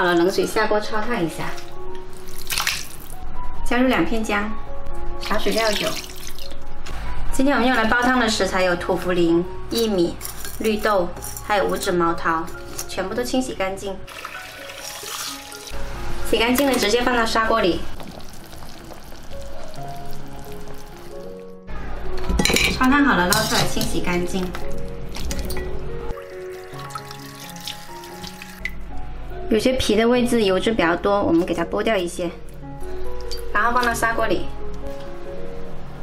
了，冷水下锅焯烫一下，加入2片姜，少许料酒。今天我们用来煲汤的食材有土茯苓、薏米、绿豆，还有5指毛桃，全部都清洗干净。洗干净了，直接放到砂锅里，焯烫好了，捞出来清洗干净。有些皮的位置油脂比较多，我们给它剥掉一些，然后放到砂锅里，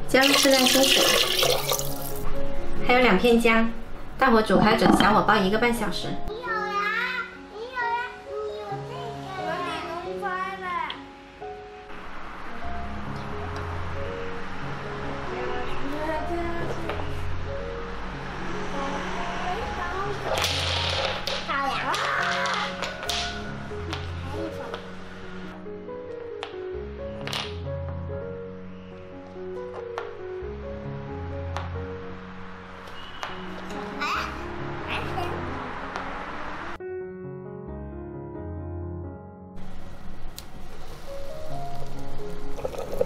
加入适量清水，还有2片姜，大火煮开，转小火煲1个半小时。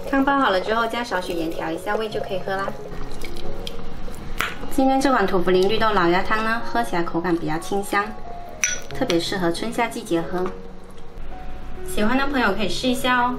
汤煲好了之后，加少许盐调一下味就可以喝啦。今天这款土茯苓绿豆老鸭汤呢，喝起来口感比较清香，特别适合春夏季节喝。喜欢的朋友可以试一下哦。